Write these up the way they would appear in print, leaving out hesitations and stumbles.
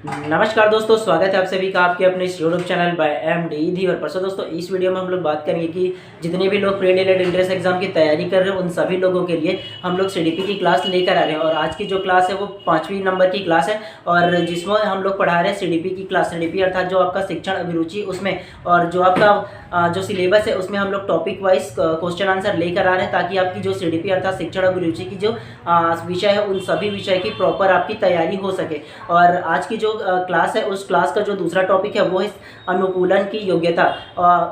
नमस्कार दोस्तों, स्वागत है आप सभी का आपके अपने इस यूट्यूब चैनल बाय एमडी धीवर पर। दोस्तों, इस वीडियो में हम लोग बात करेंगे कि जितने भी लोग प्री डीएलएड एंट्रेंस एग्जाम की तैयारी कर रहे हैं उन सभी लोगों के लिए हम लोग सीडीपी की क्लास लेकर आ रहे हैं। और आज की जो क्लास है वो 5वीं नंबर की क्लास है और जिसमें हम लोग पढ़ा रहे हैं सीडीपी की क्लास। सीडीपी अर्थात जो आपका शिक्षण अभिरुचि उसमें, और जो आपका जो सिलेबस है उसमें हम लोग टॉपिक वाइज क्वेश्चन आंसर लेकर आ रहे हैं ताकि आपकी जो सीडीपी अर्थात शिक्षण अभिरुचि की जो विषय है उन सभी विषय की प्रॉपर आपकी तैयारी हो सके। और आज की जो क्लास है उस क्लास का जो दूसरा टॉपिक है वो है अनुकूलन की योग्यता।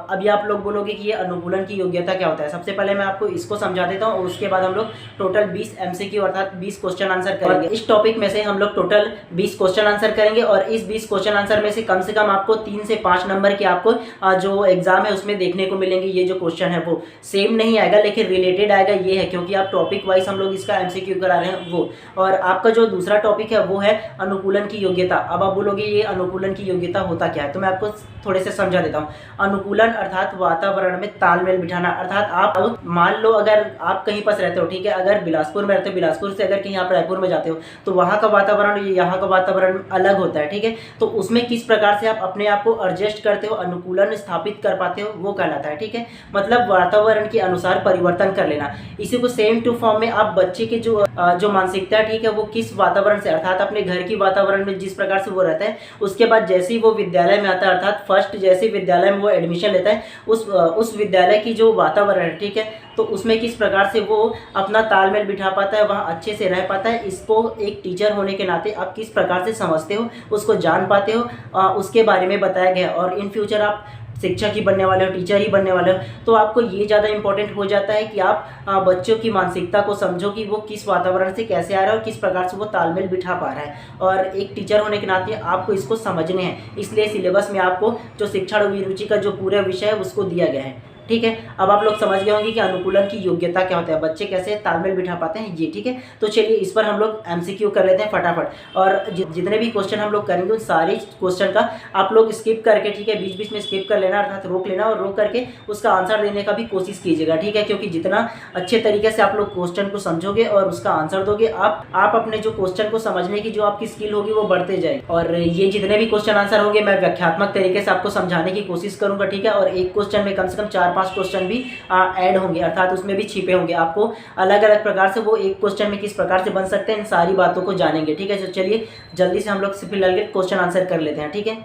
अभी आप लोग बोलोगे कि ये अनुकूलन की योग्यता क्या होता है। सबसे पहले मैं आपको इसको समझा देता हूँ और उसके बाद हम लोग टोटल 20 एमसीक्यू अर्थात 20 क्वेश्चन आंसर करेंगे। इस टॉपिक में से हम लोग टोटल 20 क्वेश्चन आंसर करेंगे और इस 20 क्वेश्चन आंसर में से कम आपको 3 से 5 नंबर के आपको जो एग्जाम है उसमें देखने को मिलेंगे। ये जो क्वेश्चन है वो सेम नहीं आएगा लेकिन रिलेटेड आएगा, ये है क्योंकि आप टॉपिक वाइज हम लोग इसका एमसीक्यू करा रहे हैं वो। और आपका जो दूसरा टॉपिक है वो है अनुकूलन की योग्यता। अब आप बोलोगे ये अनुकूलन की योग्यता होता क्या है, तो मैं आपको थोड़े से समझा देता हूँ। अनुकूलन अर्थात वातावरण में तालमेल बिठाना। अर्थात आप मान लो अगर आप कहीं पास रहते हो, ठीक है, अगर बिलासपुर में रहते हो, बिलासपुर से अगर कहीं आप रायपुर में जाते हो तो वहाँ का वातावरण यहाँ का वातावरण अलग होता है, ठीक है। तो उसमें किस प्रकार से आप अपने आप को एडजस्ट करते हो, अनुकूलन स्थापित कर पाते हो, वो कहलाता है, ठीक है। मतलब वातावरण के अनुसार परिवर्तन कर लेना। इसी को सेम टू फॉर्म में आप बच्चे की जो मानसिकता है, ठीक है, वो किस वातावरण से अर्थात अपने घर की वातावरण में जिस प्रकार से वो रहता है, उसके बाद जैसे ही वो विद्यालय में आता है अर्थात फर्स्ट जैसे विद्यालय में वो एडमिशन लेता है उस विद्यालय की जो वातावरण है, ठीक है, तो उसमें किस प्रकार से वो अपना तालमेल बिठा पाता है, वहाँ अच्छे से रह पाता है। इसको एक टीचर होने के नाते आप किस प्रकार से समझते हो, उसको जान पाते हो, उसके बारे में बताया गया। और इन फ्यूचर आप शिक्षक ही बनने वाले हो, टीचर ही बनने वाले हो, तो आपको ये ज़्यादा इंपॉर्टेंट हो जाता है कि आप बच्चों की मानसिकता को समझो कि वो किस वातावरण से कैसे आ रहा है और किस प्रकार से वो तालमेल बिठा पा रहा है। और एक टीचर होने के नाते आपको इसको समझने हैं, इसलिए सिलेबस में आपको जो शिक्षण अभिरुचि का जो पूरा विषय है उसको दिया गया है, ठीक है। अब आप लोग समझ गए होंगे कि अनुकूलन की योग्यता क्या होता है, बच्चे कैसे तालमेल बिठा पाते हैं ये, ठीक है। तो चलिए इस पर हम लोग एमसीक्यू कर लेते हैं फटाफट। और जितने भी क्वेश्चन हम लोग करेंगे उन सारे क्वेश्चन का आप लोग स्किप करके, ठीक है, बीच बीच में स्किप कर लेना अर्थात रोक लेना और रोक करके उसका आंसर देने का भी कोशिश कीजिएगा, ठीक है। क्योंकि जितना अच्छे तरीके से आप लोग क्वेश्चन को समझोगे और उसका आंसर दोगे, आप अपने जो क्वेश्चन को समझने की जो आपकी स्किल होगी वो बढ़ते जाएगी। और ये जितने भी क्वेश्चन आंसर होंगे मैं व्याख्यात्मक तरीके से आपको समझाने की कोशिश करूंगा, ठीक है। और एक क्वेश्चन में कम से कम 4-5 क्वेश्चन भी ऐड होंगे अर्थात उसमें भी छिपे होंगे। आपको अलग अलग प्रकार से वो एक क्वेश्चन में किस प्रकार से बन सकते हैं इन सारी बातों को जानेंगे, ठीक है। तो चलिए जल्दी से हम लोग फिलहाल के क्वेश्चन आंसर कर लेते हैं, ठीक है।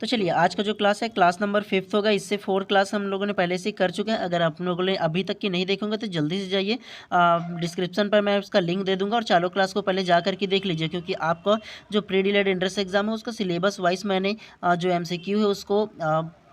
तो चलिए आज का जो क्लास है क्लास नंबर 5 होगा। इससे 4 क्लास हम लोगों ने पहले से कर चुके हैं। अगर आप लोगों ने अभी तक की नहीं देखोगे तो जल्दी से जाइए, डिस्क्रिप्शन पर मैं उसका लिंक दे दूंगा और चारों क्लास को पहले जा करके देख लीजिए, क्योंकि आपका जो प्री डीएलएड एंट्रेंस एग्जाम है उसका सिलेबस वाइज मैंने जो एमसीक्यू है उसको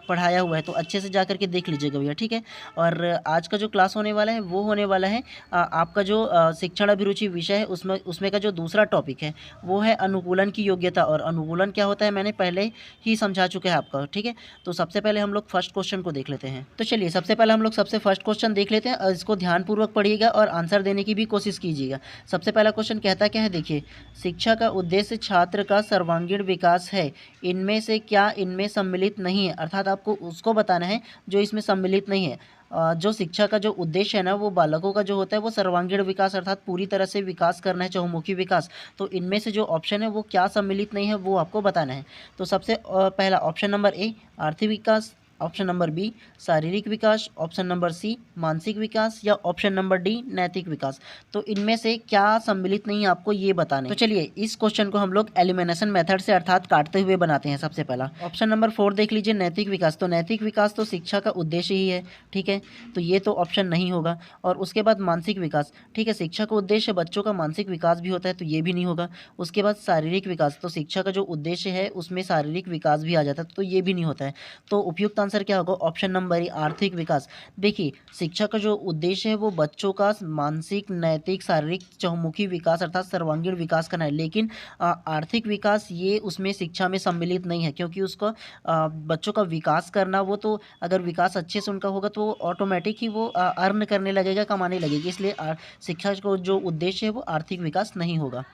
पढ़ाया हुआ है, तो अच्छे से जा करके देख लीजिएगा भैया, ठीक है। और आज का जो क्लास होने वाला है वो होने वाला है आपका जो शिक्षण अभिरुचि विषय है उसमें का जो दूसरा टॉपिक है वो है अनुकूलन की योग्यता। और अनुकूलन क्या होता है मैंने पहले ही समझा चुका है आपका, ठीक है। तो सबसे पहले हम लोग फर्स्ट क्वेश्चन को देख लेते हैं। तो चलिए सबसे पहले हम लोग फर्स्ट क्वेश्चन देख लेते हैं और इसको ध्यानपूर्वक पढ़िएगा और आंसर देने की भी कोशिश कीजिएगा। सबसे पहला क्वेश्चन कहता क्या है, देखिए, शिक्षा का उद्देश्य छात्र का सर्वांगीण विकास है, इनमें से क्या इनमें सम्मिलित नहीं है। अर्थात आपको उसको बताना है जो इसमें सम्मिलित नहीं है। जो शिक्षा का जो उद्देश्य है ना वो बालकों का जो होता है वो सर्वांगीण विकास अर्थात पूरी तरह से विकास करना है, चहुमुखी विकास। तो इनमें से जो ऑप्शन है वो क्या सम्मिलित नहीं है वो आपको बताना है। तो सबसे पहला ऑप्शन नंबर ए आर्थिक विकास, ऑप्शन नंबर बी शारीरिक विकास, ऑप्शन नंबर सी मानसिक विकास, या ऑप्शन नंबर डी नैतिक विकास। तो इनमें से क्या सम्मिलित नहीं है आपको ये बताना है। तो चलिए इस क्वेश्चन को हम लोग एलिमिनेशन मेथड से अर्थात काटते हुए बनाते हैं। सबसे पहला ऑप्शन नंबर 4 देख लीजिए, नैतिक विकास। तो नैतिक विकास तो शिक्षा का उद्देश्य ही है, ठीक है, तो ये तो ऑप्शन नहीं होगा। और उसके बाद मानसिक विकास, ठीक है, शिक्षा का उद्देश्य बच्चों का मानसिक विकास भी होता है, तो ये भी नहीं होगा। उसके बाद शारीरिक विकास, तो शिक्षा का जो उद्देश्य है उसमें शारीरिक विकास भी आ जाता है, तो ये भी नहीं होता है। तो उपयुक्त आंसर क्या होगा, ऑप्शन नंबर ए आर्थिक विकास। देखिए शिक्षा का जो उद्देश्य है वो बच्चों का मानसिक, नैतिक, शारीरिक, चहुमुखी विकास अर्थात सर्वांगीण विकास करना है, लेकिन आर्थिक विकास ये उसमें शिक्षा में सम्मिलित नहीं है, क्योंकि उसको बच्चों का विकास करना, वो तो अगर विकास अच्छे से उनका होगा तो ऑटोमेटिक ही वो अर्न करने लगेगा, कमाने लगेगी, इसलिए शिक्षा को जो उद्देश्य है वो आर्थिक विकास नहीं होगा।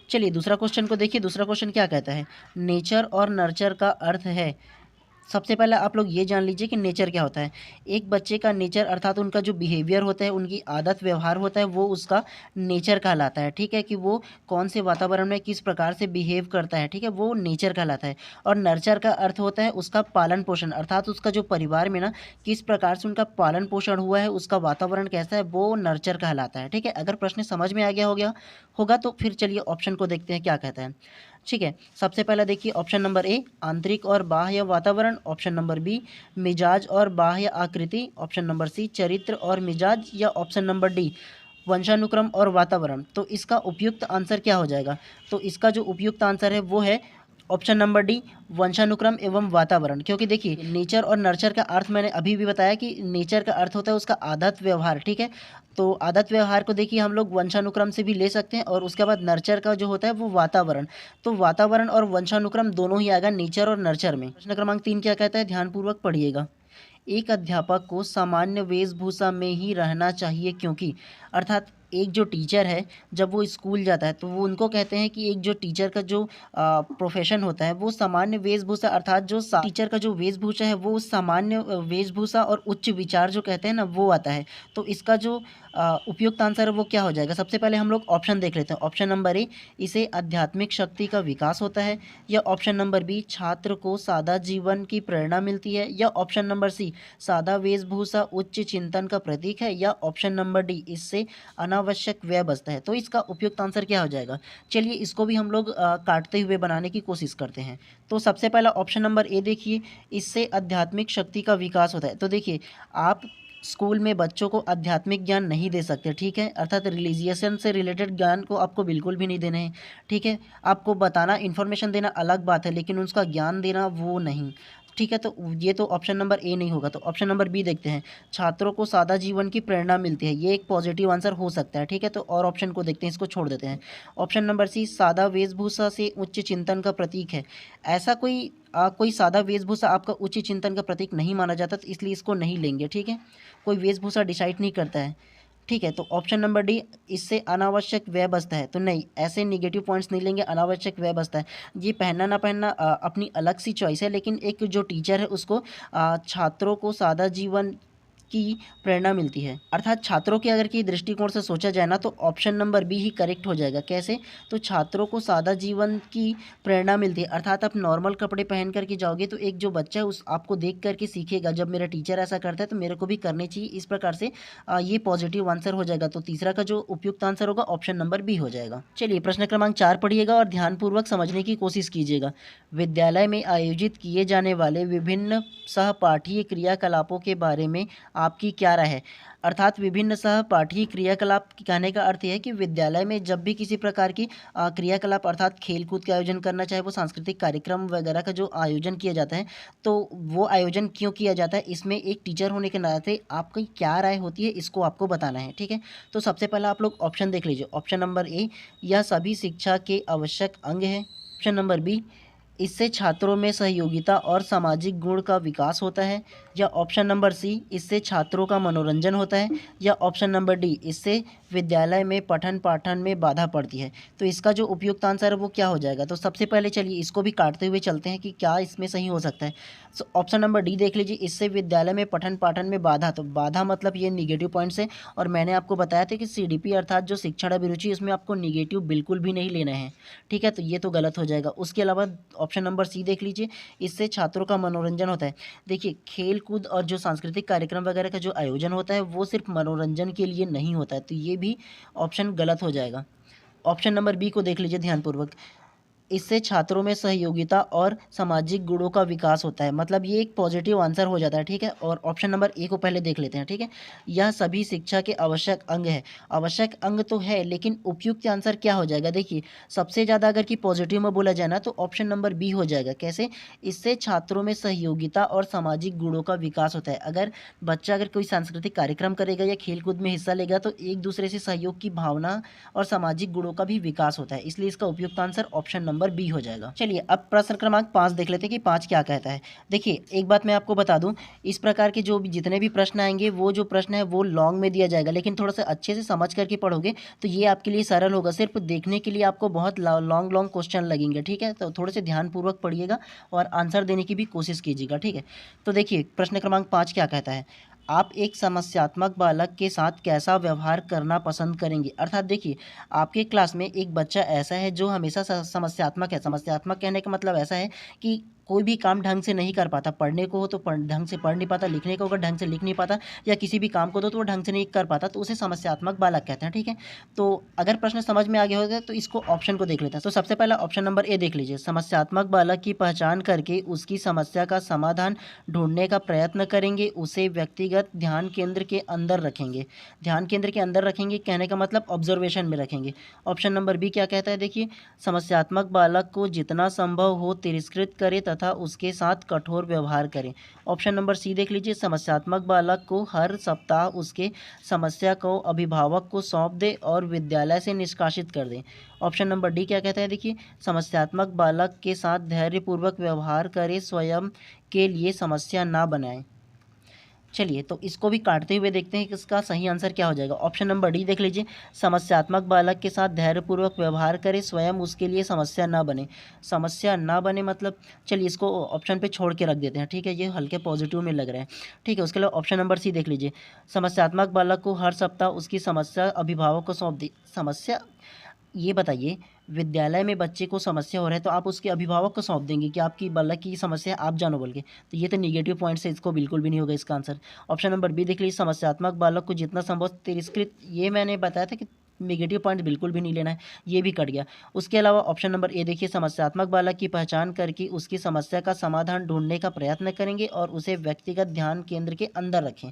चलिए दूसरा क्वेश्चन को देखिए। दूसरा क्वेश्चन क्या कहता है, नेचर और नर्चर का अर्थ है सबसे पहले आप लोग ये जान लीजिए कि नेचर क्या होता है। एक बच्चे का नेचर अर्थात उनका जो बिहेवियर होता है, उनकी आदत व्यवहार होता है, वो उसका नेचर कहलाता है, ठीक है? कि वो कौन से वातावरण में किस प्रकार से बिहेव करता है, ठीक है? वो नेचर कहलाता है। और नर्चर का अर्थ होता है उसका पालन पोषण, अर्थात उसका जो परिवार में ना किस प्रकार से उनका पालन पोषण हुआ है, उसका वातावरण कैसा है, वो नर्चर कहलाता है, ठीक है? अगर प्रश्न समझ में आ गया होगा तो फिर चलिए ऑप्शन को देखते हैं क्या कहता है। ठीक है, सबसे पहला देखिए ऑप्शन नंबर ए आंतरिक और बाह्य वातावरण, ऑप्शन नंबर बी मिजाज और बाह्य आकृति, ऑप्शन नंबर सी चरित्र और मिजाज, या ऑप्शन नंबर डी वंशानुक्रम और वातावरण। तो इसका उपयुक्त आंसर क्या हो जाएगा? तो इसका जो उपयुक्त आंसर है वो है ऑप्शन नंबर डी वंशानुक्रम एवं वातावरण। क्योंकि देखिए नेचर और नर्चर का अर्थ मैंने अभी भी बताया कि नेचर का अर्थ होता है उसका आदत व्यवहार, ठीक है? तो आदत व्यवहार को देखिए हम लोग वंशानुक्रम से भी ले सकते हैं, और उसके बाद नर्चर का जो होता है वो वातावरण। तो वातावरण और वंशानुक्रम दोनों ही आएगा नेचर और नर्चर में। प्रश्न क्रमांक 3 क्या कहता है, ध्यानपूर्वक पढ़िएगा। एक अध्यापक को सामान्य वेशभूषा में ही रहना चाहिए क्योंकि, अर्थात एक जो टीचर है जब वो स्कूल जाता है तो वो उनको कहते हैं कि एक जो टीचर का जो प्रोफेशन होता है वो सामान्य वेशभूषा, अर्थात जो टीचर का जो वेशभूषा है वो सामान्य वेशभूषा और उच्च विचार जो कहते हैं ना वो आता है। तो इसका जो उपयुक्त आंसर है वो क्या हो जाएगा? सबसे पहले हम लोग ऑप्शन देख लेते हैं। ऑप्शन नंबर ए इसे आध्यात्मिक शक्ति का विकास होता है, या ऑप्शन नंबर बी छात्र को सादा जीवन की प्रेरणा मिलती है, या ऑप्शन नंबर सी सादा वेशभूषा उच्च चिंतन का प्रतीक है, या ऑप्शन नंबर डी इससे अनावश्यक व्यय बचता है। तो इसका उपयुक्त आंसर क्या हो जाएगा? चलिए इसको भी हम लोग काटते हुए बनाने की कोशिश करते हैं। तो सबसे पहला ऑप्शन नंबर ए देखिए, इससे आध्यात्मिक शक्ति का विकास होता है। तो देखिए आप स्कूल में बच्चों को आध्यात्मिक ज्ञान नहीं दे सकते, ठीक है? अर्थात रिलीजियसन से रिलेटेड ज्ञान को आपको बिल्कुल भी नहीं देना है, ठीक है? आपको बताना, इन्फॉर्मेशन देना अलग बात है, लेकिन उसका ज्ञान देना वो नहीं, ठीक है? तो ये तो ऑप्शन नंबर ए नहीं होगा। तो ऑप्शन नंबर बी देखते हैं, छात्रों को सादा जीवन की प्रेरणा मिलती है, ये एक पॉजिटिव आंसर हो सकता है, ठीक है? तो और ऑप्शन को देखते हैं, इसको छोड़ देते हैं। ऑप्शन नंबर सी सादा वेशभूषा से उच्च चिंतन का प्रतीक है। ऐसा कोई सादा वेशभूषा आपका उच्च चिंतन का प्रतीक नहीं माना जाता, तो इसलिए इसको नहीं लेंगे, ठीक है? कोई वेशभूषा डिसाइड नहीं करता है, ठीक है? तो ऑप्शन नंबर डी इससे अनावश्यक व्यय बचता है, तो नहीं, ऐसे निगेटिव पॉइंट्स नहीं लेंगे, अनावश्यक व्यय बचता है। ये पहनना ना पहनना अपनी अलग सी चॉइस है, लेकिन एक जो टीचर है उसको छात्रों को सादा जीवन की प्रेरणा मिलती है, अर्थात छात्रों के अगर की दृष्टिकोण से सोचा जाए ना तो ऑप्शन नंबर बी ही करेक्ट हो जाएगा। कैसे? तो छात्रों को सादा जीवन की प्रेरणा मिलती है, अर्थात आप नॉर्मल कपड़े पहन करके जाओगे तो एक जो बच्चा है उस आपको देख करके सीखेगा, जब मेरा टीचर ऐसा करता है तो मेरे को भी करने चाहिए, इस प्रकार से ये पॉजिटिव आंसर हो जाएगा। तो तीसरा का जो उपयुक्त आंसर होगा ऑप्शन नंबर बी हो जाएगा। चलिए प्रश्न क्रमांक 4 पढ़िएगा और ध्यानपूर्वक समझने की कोशिश कीजिएगा। विद्यालय में आयोजित किए जाने वाले विभिन्न सहपाठीय क्रियाकलापों के बारे में आपकी क्या राय है? अर्थात विभिन्न सहपाठीय क्रियाकलाप कहने का अर्थ यह है कि विद्यालय में जब भी किसी प्रकार की क्रियाकलाप अर्थात खेल-कूद का आयोजन करना, चाहे वो सांस्कृतिक कार्यक्रम वगैरह का जो आयोजन किया जाता है, तो वो आयोजन क्यों किया जाता है, इसमें एक टीचर होने के नाते आपकी क्या राय होती है, इसको आपको बताना है, ठीक है? तो सबसे पहले आप लोग ऑप्शन देख लीजिए। ऑप्शन नंबर ए यह सभी शिक्षा के आवश्यक अंग है। ऑप्शन नंबर बी इससे छात्रों में सहयोगिता और सामाजिक गुण का विकास होता है, या ऑप्शन नंबर सी इससे छात्रों का मनोरंजन होता है, या ऑप्शन नंबर डी इससे विद्यालय में पठन पाठन में बाधा पड़ती है। तो इसका जो उपयुक्त आंसर है वो क्या हो जाएगा? तो सबसे पहले चलिए इसको भी काटते हुए चलते हैं कि क्या इसमें सही हो सकता है। सो ऑप्शन नंबर डी देख लीजिए, इससे विद्यालय में पठन पाठन में बाधा। तो बाधा मतलब ये निगेटिव पॉइंट्स है, और मैंने आपको बताया था कि सीडीपी अर्थात जो शिक्षण अभिरुचि, इसमें आपको निगेटिव बिल्कुल भी नहीं लेना है, ठीक है? तो ये तो गलत हो जाएगा। उसके अलावा ऑप्शन नंबर सी देख लीजिए, इससे छात्रों का मनोरंजन होता है। देखिए खेल कूद और जो सांस्कृतिक कार्यक्रम वगैरह का जो आयोजन होता है वो सिर्फ मनोरंजन के लिए नहीं होता है, तो ये भी ऑप्शन गलत हो जाएगा। ऑप्शन नंबर बी को देख लीजिए ध्यानपूर्वक, इससे छात्रों में सहयोगिता और सामाजिक गुणों का विकास होता है, मतलब ये एक पॉजिटिव आंसर हो जाता है, ठीक है? और ऑप्शन नंबर ए को पहले देख लेते हैं, ठीक है? यह सभी शिक्षा के आवश्यक अंग है। आवश्यक अंग तो है, लेकिन उपयुक्त आंसर क्या हो जाएगा? देखिए सबसे ज़्यादा अगर कि पॉजिटिव में बोला जाए ना तो ऑप्शन नंबर बी हो जाएगा। कैसे? इससे छात्रों में सहयोगिता और सामाजिक गुणों का विकास होता है। अगर बच्चा अगर कोई सांस्कृतिक कार्यक्रम करेगा या खेलकूद में हिस्सा लेगा तो एक दूसरे से सहयोग की भावना और सामाजिक गुणों का भी विकास होता है, इसलिए इसका उपयुक्त answer option number number B हो जाएगा। चलिए अब प्रश्न क्रमांक 5 देख लेते हैं कि 5 क्या कहता है। देखिए एक बात मैं आपको बता दूं, इस प्रकार के जो भी जितने भी प्रश्न आएंगे वो जो प्रश्न है वो लॉन्ग में दिया जाएगा, लेकिन थोड़ा सा अच्छे से समझ करके पढ़ोगे तो ये आपके लिए सरल होगा। सिर्फ देखने के लिए आपको बहुत लॉन्ग लॉन्ग क्वेश्चन लगेंगे, ठीक है। तो थोड़े से ध्यानपूर्वक पढ़िएगा और आंसर देने की भी कोशिश कीजिएगा, ठीक है। तो देखिए प्रश्न क्रमांक 5 क्या कहता है, आप एक समस्यात्मक बालक के साथ कैसा व्यवहार करना पसंद करेंगे। अर्थात देखिए आपके क्लास में एक बच्चा ऐसा है जो हमेशा समस्यात्मक है। समस्यात्मक कहने का मतलब ऐसा है कि कोई भी काम ढंग से नहीं कर पाता, पढ़ने को हो तो ढंग से पढ़ नहीं पाता, लिखने को होगा ढंग से लिख नहीं पाता, या किसी भी काम को दो तो वो ढंग से नहीं कर पाता, तो उसे समस्यात्मक बालक कहते हैं, ठीक है। तो अगर प्रश्न समझ में आ गया होगा तो इसको ऑप्शन को देख लेते हैं। तो सबसे पहला ऑप्शन नंबर ए देख लीजिए, समस्यात्मक बालक की पहचान करके उसकी समस्या का समाधान ढूंढने का प्रयत्न करेंगे, उसे व्यक्तिगत ध्यान केंद्र के अंदर रखेंगे। ध्यान केंद्र के अंदर रखेंगे कहने का मतलब ऑब्जर्वेशन में रखेंगे। ऑप्शन नंबर बी क्या कहता है, देखिए समस्यात्मक बालक को जितना संभव हो तिरस्कृत करे तथा उसके साथ कठोर व्यवहार करें। ऑप्शन नंबर सी देख लीजिए, समस्यात्मक बालक को हर सप्ताह उसके समस्या को अभिभावक को सौंप दे और विद्यालय से निष्कासित कर दें। ऑप्शन नंबर डी क्या कहता है, देखिए समस्यात्मक बालक के साथ धैर्यपूर्वक व्यवहार करें, स्वयं के लिए समस्या ना बनाएं। चलिए तो इसको भी काटते हुए देखते हैं कि इसका सही आंसर क्या हो जाएगा। ऑप्शन नंबर डी देख लीजिए, समस्यात्मक बालक के साथ धैर्यपूर्वक व्यवहार करें, स्वयं उसके लिए समस्या ना बने। समस्या ना बने मतलब चलिए इसको ऑप्शन पे छोड़ के रख देते हैं, ठीक है, ये हल्के पॉजिटिव में लग रहे हैं, ठीक है। उसके अलावा ऑप्शन नंबर सी देख लीजिए, समस्यात्मक बालक को हर सप्ताह उसकी समस्या अभिभावक को सौंप दी। समस्या, ये बताइए विद्यालय में बच्चे को समस्या हो रहा है तो आप उसके अभिभावक को सौंप देंगे कि आपकी बालक की समस्या है आप जानो बोल के, तो ये तो निगेटिव पॉइंट से इसको बिल्कुल भी नहीं होगा इसका आंसर। ऑप्शन नंबर बी देख लीजिए, समस्यात्मक बालक को जितना संभव तिरस्कृत, ये मैंने बताया था कि निगेटिव पॉइंट बिल्कुल भी नहीं लेना है, ये भी कट गया। उसके अलावा ऑप्शन नंबर ए देखिए, समस्यात्मक बालक की पहचान करके उसकी समस्या का समाधान ढूंढने का प्रयत्न करेंगे और उसे व्यक्तिगत ध्यान केंद्र के अंदर रखें।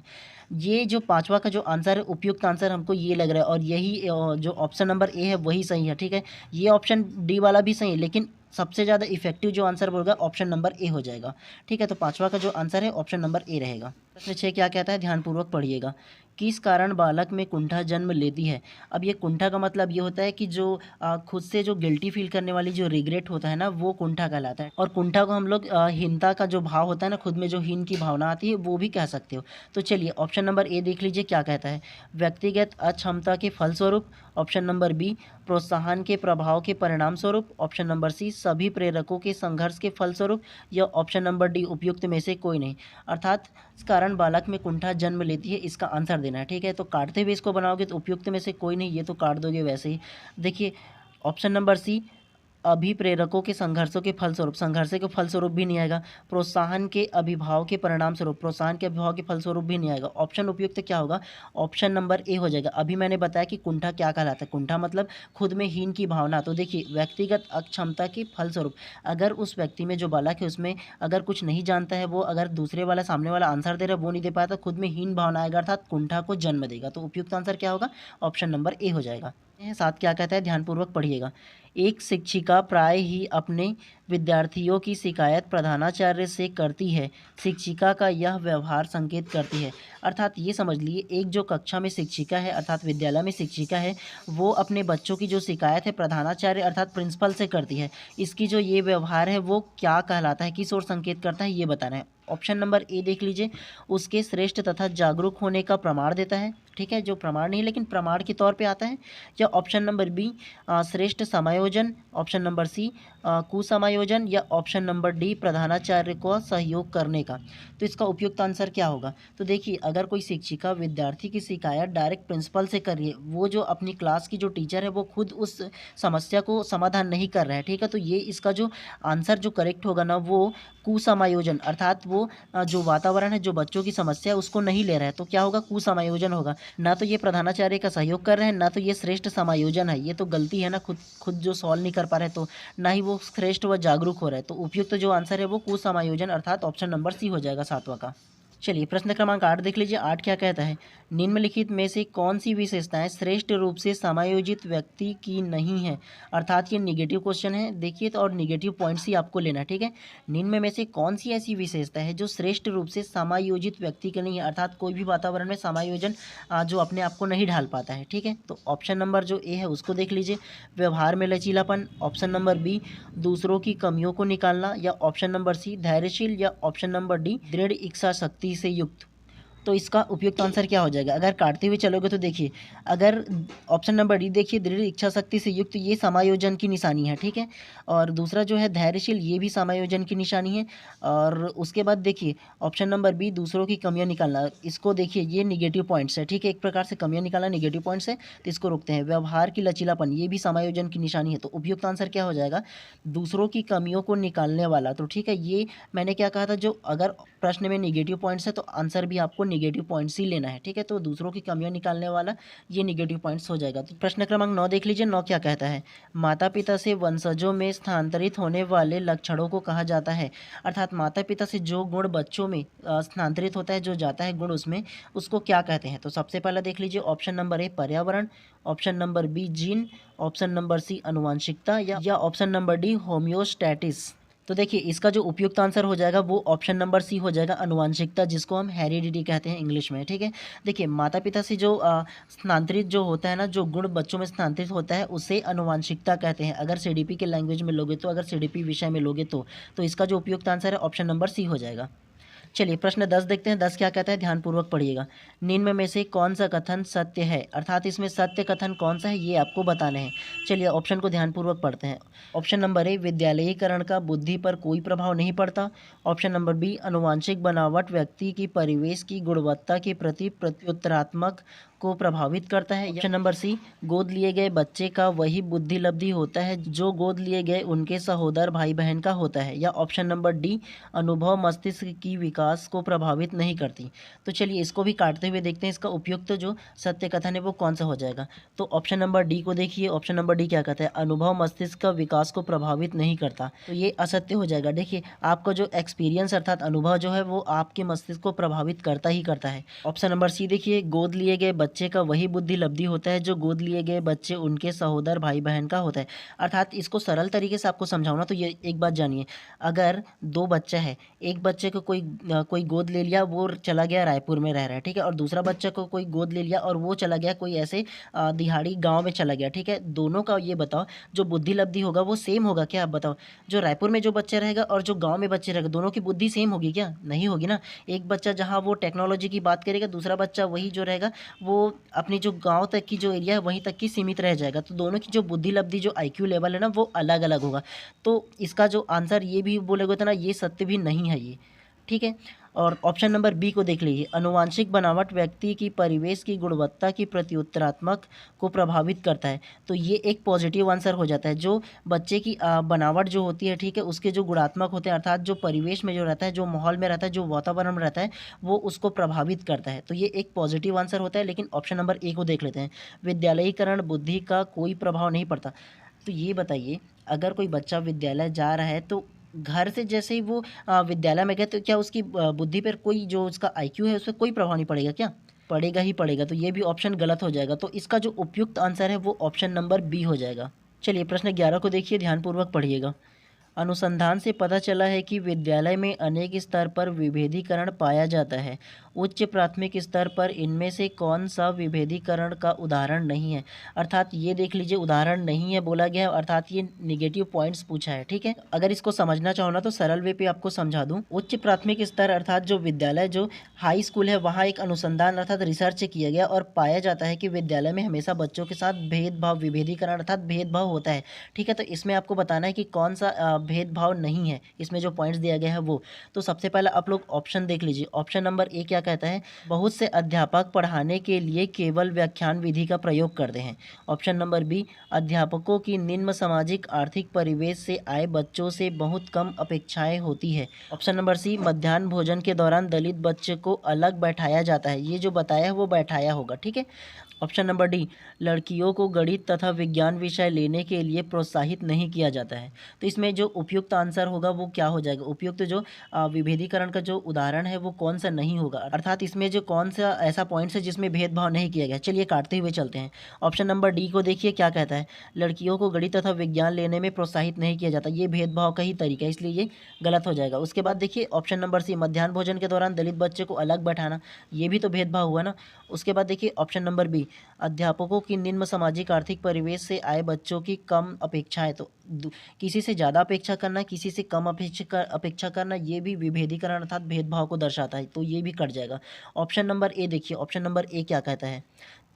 ये जो पांचवा का जो आंसर है उपयुक्त आंसर हमको ये लग रहा है, और यही जो ऑप्शन नंबर ए है वही सही है, ठीक है। ये ऑप्शन डी वाला भी सही है, लेकिन सबसे ज़्यादा इफेक्टिव जो आंसर बोलेगा ऑप्शन नंबर ए हो जाएगा, ठीक है। तो पांचवा का जो आंसर है ऑप्शन नंबर ए रहेगा। प्रश्न 6 क्या कहता है, ध्यानपूर्वक पढ़िएगा, किस कारण बालक में कुंठा जन्म लेती है। अब ये कुंठा का मतलब ये होता है कि जो खुद से जो गिल्टी फील करने वाली जो रिग्रेट होता है ना, वो कुंठा कहलाता है। और कुंठा को हम लोग हीनता का जो भाव होता है ना, खुद में जो हीन की भावना आती है वो भी कह सकते हो। तो चलिए ऑप्शन नंबर ए देख लीजिए क्या कहता है, व्यक्तिगत अक्षमता के फलस्वरूप। ऑप्शन नंबर बी, प्रोत्साहन के प्रभाव के परिणाम स्वरूप। ऑप्शन नंबर सी, सभी प्रेरकों के संघर्ष के फलस्वरूप। या ऑप्शन नंबर डी, उपयुक्त में से कोई नहीं। अर्थात इस कारण बालक में कुंठा जन्म लेती है, इसका आंसर देना है, ठीक है। तो काटते हुए इसको बनाओगे तो उपयुक्त में से कोई नहीं, ये तो काट दोगे वैसे ही। देखिए ऑप्शन नंबर सी, अभिप्रेरकों के संघर्षों के फलस्वरूप, संघर्ष के फलस्वरूप भी नहीं आएगा। प्रोत्साहन के अभिभाव के परिणाम स्वरूप, प्रोत्साहन के अभिभाव के फलस्वरूप भी नहीं आएगा। ऑप्शन उपयुक्त क्या होगा, ऑप्शन नंबर ए हो जाएगा। अभी मैंने बताया कि कुंठा क्या कहलाता है, कुंठा मतलब खुद में हीन की भावना। तो देखिए व्यक्तिगत अक्षमता के फलस्वरूप, अगर उस व्यक्ति में जो बालक है उसमें अगर कुछ नहीं जानता है, वो अगर दूसरे वाला सामने वाला आंसर दे रहा है वो नहीं दे पाया, तो खुद में हीन भावना आएगा, अर्थात कुंठा को जन्म देगा। तो उपयुक्त आंसर क्या होगा, ऑप्शन नंबर ए हो जाएगा। 7 क्या कहता है, ध्यानपूर्वक पढ़िएगा, एक शिक्षिका प्राय ही अपने विद्यार्थियों की शिकायत प्रधानाचार्य से करती है, शिक्षिका का यह व्यवहार संकेत करती है। अर्थात ये समझ लिए एक जो कक्षा में शिक्षिका है अर्थात विद्यालय में शिक्षिका है, वो अपने बच्चों की जो शिकायत है प्रधानाचार्य अर्थात प्रिंसिपल से करती है। इसकी जो ये व्यवहार है वो क्या कहलाता है, किस ओर संकेत करता है, ये बताना है। ऑप्शन नंबर ए देख लीजिए, उसके श्रेष्ठ तथा जागरूक होने का प्रमाण देता है, ठीक है, जो प्रमाण नहीं लेकिन प्रमाण के तौर पे आता है। या ऑप्शन नंबर बी, श्रेष्ठ समायोजन। ऑप्शन नंबर सी, कुसमायोजन। या ऑप्शन नंबर डी, प्रधानाचार्य को सहयोग करने का। तो इसका उपयुक्त आंसर क्या होगा, तो देखिए अगर कोई शिक्षिका विद्यार्थी की शिकायत डायरेक्ट प्रिंसिपल से कर रही है, वो जो अपनी क्लास की जो टीचर है वो खुद उस समस्या को समाधान नहीं कर रहा है, ठीक है, तो ये इसका जो आंसर जो करेक्ट होगा ना वो कुसमायोजन, अर्थात वो जो वातावरण है जो बच्चों की समस्या है उसको नहीं ले रहा है, तो क्या होगा, कुसमायोजन होगा। ना तो ये प्रधानाचार्य का सहयोग कर रहे हैं, ना तो ये श्रेष्ठ समायोजन है, ये तो गलती है ना, खुद जो सॉल्व नहीं कर पा रहे तो ना ही वो श्रेष्ठ व जागरूक हो रहा है। तो उपयुक्त जो आंसर है वो कुसमायोजन अर्थात ऑप्शन नंबर सी हो जाएगा 7वां का। चलिए प्रश्न क्रमांक 8 देख लीजिए। 8 क्या कहता है, निम्नलिखित में से कौन सी विशेषताएं श्रेष्ठ रूप से समायोजित व्यक्ति की नहीं है। अर्थात ये निगेटिव क्वेश्चन है, देखिए तो, और निगेटिव पॉइंट्स ही आपको लेना है, ठीक है। निम्न में से कौन सी ऐसी विशेषता है जो श्रेष्ठ रूप से समायोजित व्यक्ति की नहीं है, अर्थात कोई भी वातावरण में समायोजन जो अपने आप को नहीं ढाल पाता है, ठीक है। तो ऑप्शन नंबर जो ए है उसको देख लीजिए, व्यवहार में लचीलापन। ऑप्शन नंबर बी, दूसरों की कमियों को निकालना। या ऑप्शन नंबर सी, धैर्यशील। या ऑप्शन नंबर डी, दृढ़ इच्छा शक्ति से युक्त। तो इसका उपयुक्त आंसर क्या हो जाएगा। अगर काटते हुए चलोगे तो देखिए, अगर ऑप्शन नंबर डी देखिए, दृढ़ इच्छा शक्ति से युक्त, ये समायोजन की निशानी है, ठीक है। और दूसरा जो है धैर्यशील, ये भी समायोजन की निशानी है। और उसके बाद देखिए ऑप्शन नंबर बी, दूसरों की कमियां निकालना, इसको देखिए ये निगेटिव पॉइंट्स है, ठीक है। एक प्रकार से कमियां निकालना निगेटिव पॉइंट्स है, तो इसको रोकते हैं। व्यवहार की लचीलापन, ये भी समायोजन की निशानी है, तो उपयुक्त आंसर क्या हो जाएगा, दूसरों की कमियों को निकालने वाला। तो ठीक है, ये मैंने क्या कहा था, जो अगर प्रश्न में निगेटिव पॉइंट्स है तो आंसर भी आपको निगेटिव पॉइंट्स ही लेना है, ठीक है। तो दूसरों की कमियां निकालने वाला ये निगेटिव पॉइंट्स हो जाएगा। तो प्रश्न क्रमांक 9 देख लीजिए। 9 क्या कहता है, माता पिता से वंशजों में स्थानांतरित होने वाले लक्षणों को कहा जाता है। अर्थात माता पिता से जो गुण बच्चों में स्थानांतरित होता है, जो जाता है गुण उसमें, उसको क्या कहते हैं। तो सबसे पहला देख लीजिए, ऑप्शन नंबर ए पर्यावरण। Option number B gene. Option number C अनुवांशिकता। या ऑप्शन नंबर डी होम्योस्टैटिस। तो देखिए इसका जो उपयुक्त आंसर हो जाएगा वो ऑप्शन नंबर सी हो जाएगा, अनुवांशिकता, जिसको हम हेरिडिटी कहते हैं इंग्लिश में, ठीक है। देखिए माता पिता से जो स्थानांतरित जो होता है ना, जो गुण बच्चों में स्थानांतरित होता है, उसे अनुवांशिकता कहते हैं। अगर सीडीपी के लैंग्वेज में लोगे तो, अगर सीडीपी विषय में लोगे तो इसका जो उपयुक्त आंसर है ऑप्शन नंबर सी हो जाएगा। चलिए प्रश्न 10 देखते हैं। 10 क्या कहता है, ध्यानपूर्वक पढ़िएगा। निम्न में से कौन सा कथन सत्य है, अर्थात इसमें सत्य कथन कौन सा है ये आपको बताना है। चलिए ऑप्शन को ध्यानपूर्वक पढ़ते हैं। ऑप्शन नंबर ए, विद्यालयीकरण का बुद्धि पर कोई प्रभाव नहीं पड़ता। ऑप्शन नंबर बी, अनुवांशिक बनावट व्यक्ति की परिवेश की गुणवत्ता के प्रति प्रत्युत्तरात्मक को प्रभावित करता है। ऑप्शन नंबर सी, गोद लिए गए बच्चे का वही बुद्धि लब्धि होता है जो गोद लिए गए उनके सहोदर भाई बहन का होता है। या ऑप्शन नंबर डी, अनुभव मस्तिष्क की विकास को प्रभावित नहीं करती। तो चलिए इसको भी काटते हुए देखते हैं, इसका उपयुक्त जो सत्य कथन है वो कौन सा हो जाएगा। तो ऑप्शन नंबर डी को देखिए, ऑप्शन नंबर डी क्या कहता है, अनुभव मस्तिष्क का विकास को प्रभावित नहीं करता, तो ये असत्य हो जाएगा। देखिए आपका जो एक्सपीरियंस अर्थात अनुभव जो है वो आपके मस्तिष्क को प्रभावित करता ही करता है। ऑप्शन नंबर सी देखिए, गोद लिए गए बच्चे का वही बुद्धि लब्धि होता है जो गोद लिए गए बच्चे उनके सहोदर भाई बहन का होता है। अर्थात इसको सरल तरीके से आपको समझाऊं ना, तो ये एक बात जानिए, अगर दो बच्चा है, एक बच्चे को कोई गोद ले लिया, वो चला गया रायपुर में रह रहा है, ठीक है, और दूसरा बच्चा को कोई गोद ले लिया और वो चला गया कोई ऐसे दिहाड़ी गांव में चला गया, ठीक है। दोनों का ये बताओ जो बुद्धि लब्धि होगा वो सेम होगा क्या, आप बताओ। जो रायपुर में जो बच्चा रहेगा और जो गाँव में बच्चे रहेगा, दोनों की बुद्धि सेम होगी क्या, नहीं होगी ना। एक बच्चा जहाँ वो टेक्नोलॉजी की बात करेगा, दूसरा बच्चा वही जो रहेगा वो अपनी जो गांव तक की जो एरिया है वहीं तक की सीमित रह जाएगा। तो दोनों की जो बुद्धि लब्धि जो आईक्यू लेवल है ना वो अलग अलग होगा। तो इसका जो आंसर ये भी बोलेगा तो ना, ये सत्य भी नहीं है ये, ठीक है। और ऑप्शन नंबर बी को देख लीजिए, अनुवांशिक बनावट व्यक्ति की परिवेश की गुणवत्ता की प्रत्युत्तरात्मक को प्रभावित करता है। तो ये एक पॉजिटिव आंसर हो जाता है। जो बच्चे की बनावट जो होती है, ठीक है, उसके जो गुणात्मक होते हैं, अर्थात जो परिवेश में जो रहता है, जो माहौल में रहता है, जो वातावरण में रहता है, वो उसको प्रभावित करता है। तो ये एक पॉजिटिव आंसर होता है। लेकिन ऑप्शन नंबर ए को देख लेते हैं, विद्यालयीकरण बुद्धि का कोई प्रभाव नहीं पड़ता। तो ये बताइए, अगर कोई बच्चा विद्यालय जा रहा है तो घर से जैसे ही वो विद्यालय में गए, तो क्या उसकी बुद्धि पर कोई जो उसका आईक्यू है उस पर कोई प्रभाव नहीं पड़ेगा क्या, पड़ेगा ही पड़ेगा। तो ये भी ऑप्शन गलत हो जाएगा। तो इसका जो उपयुक्त आंसर है वो ऑप्शन नंबर बी हो जाएगा। चलिए प्रश्न 11 को देखिए, ध्यानपूर्वक पढ़िएगा। अनुसंधान से पता चला है कि विद्यालय में अनेक स्तर पर विभेदीकरण पाया जाता है। उच्च प्राथमिक स्तर पर इनमें से कौन सा विभेदीकरण का उदाहरण नहीं है। अर्थात ये देख लीजिए, उदाहरण नहीं है बोला गया है, अर्थात ये निगेटिव पॉइंट्स पूछा है, ठीक है। अगर इसको समझना चाहो ना तो सरल वे पे आपको समझा दूं। उच्च प्राथमिक स्तर अर्थात जो विद्यालय, जो हाई स्कूल है, वहाँ एक अनुसंधान अर्थात रिसर्च किया गया और पाया जाता है कि विद्यालय में हमेशा बच्चों के साथ भेदभाव, विभेदीकरण अर्थात भेदभाव होता है, ठीक है। तो इसमें आपको बताना है कि कौन सा भेदभाव नहीं है, इसमें जो पॉइंट्स दिया गया है वो। तो सबसे पहले आप लोग ऑप्शन देख लीजिए। ऑप्शन नंबर ए क्या कहता है, बहुत से अध्यापक पढ़ाने के लिए केवल व्याख्यान विधि का प्रयोग करते हैं। ऑप्शन नंबर बी, अध्यापकों की निम्न सामाजिक आर्थिक परिवेश से आए बच्चों से बहुत कम अपेक्षाएं होती है। ऑप्शन नंबर सी, मध्याह्न भोजन के दौरान दलित बच्चे को अलग बैठाया जाता है। ये जो बताया है वो बैठाया होगा, ठीक है। ऑप्शन नंबर डी, लड़कियों को गणित तथा विज्ञान विषय लेने के लिए प्रोत्साहित नहीं किया जाता है। तो इसमें जो उपयुक्त आंसर होगा वो क्या हो जाएगा, उपयुक्त जो विभेदीकरण का जो उदाहरण है वो कौन सा नहीं होगा, अर्थात इसमें जो कौन सा ऐसा पॉइंट है जिसमें भेदभाव नहीं किया गया। चलिए काटते हुए चलते हैं। ऑप्शन नंबर डी को देखिए क्या कहता है, लड़कियों को गणित तथा विज्ञान लेने में प्रोत्साहित नहीं किया जाता, ये भेदभाव का ही तरीका है, इसलिए ये गलत हो जाएगा। उसके बाद देखिए ऑप्शन नंबर सी, मध्याह्न भोजन के दौरान दलित बच्चे को अलग बैठाना, ये भी तो भेदभाव हुआ ना। उसके बाद देखिए ऑप्शन नंबर बी, अध्यापकों की निम्न सामाजिक आर्थिक परिवेश से आए बच्चों की कम अपेक्षाएं, तो किसी से ज़्यादा अपेक्षा करना, किसी से कम अपेक्षा करना, ये भी विभेदीकरण अर्थात भेदभाव को दर्शाता है, तो ये भी कट जाएगा। ऑप्शन नंबर ए देखिए, ऑप्शन नंबर ए क्या कहता है,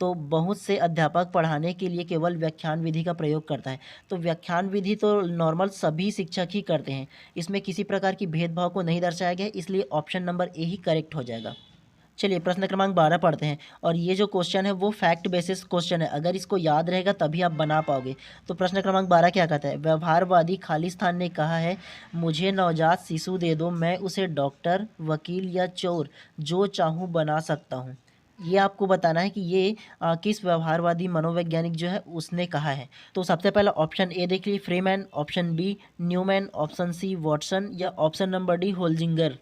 तो बहुत से अध्यापक पढ़ाने के लिए केवल व्याख्यान विधि का प्रयोग करता है। तो व्याख्यान विधि तो नॉर्मल सभी शिक्षक ही करते हैं, इसमें किसी प्रकार की भेदभाव को नहीं दर्शाया गया, इसलिए ऑप्शन नंबर ए ही करेक्ट हो जाएगा। चलिए प्रश्न क्रमांक 12 पढ़ते हैं, और ये जो क्वेश्चन है वो फैक्ट बेसिस क्वेश्चन है, अगर इसको याद रहेगा तभी आप बना पाओगे। तो प्रश्न क्रमांक 12 क्या कहता है, व्यवहारवादी खालिस्तान ने कहा है, मुझे नवजात शिशु दे दो, मैं उसे डॉक्टर, वकील या चोर जो चाहूँ बना सकता हूँ। ये आपको बताना है कि ये किस व्यवहारवादी मनोवैज्ञानिक जो है उसने कहा है। तो सबसे पहला ऑप्शन ए देख लीजिए, Freeman, option B Newman, option C Watson, या ऑप्शन नंबर डी होल्जिंगर।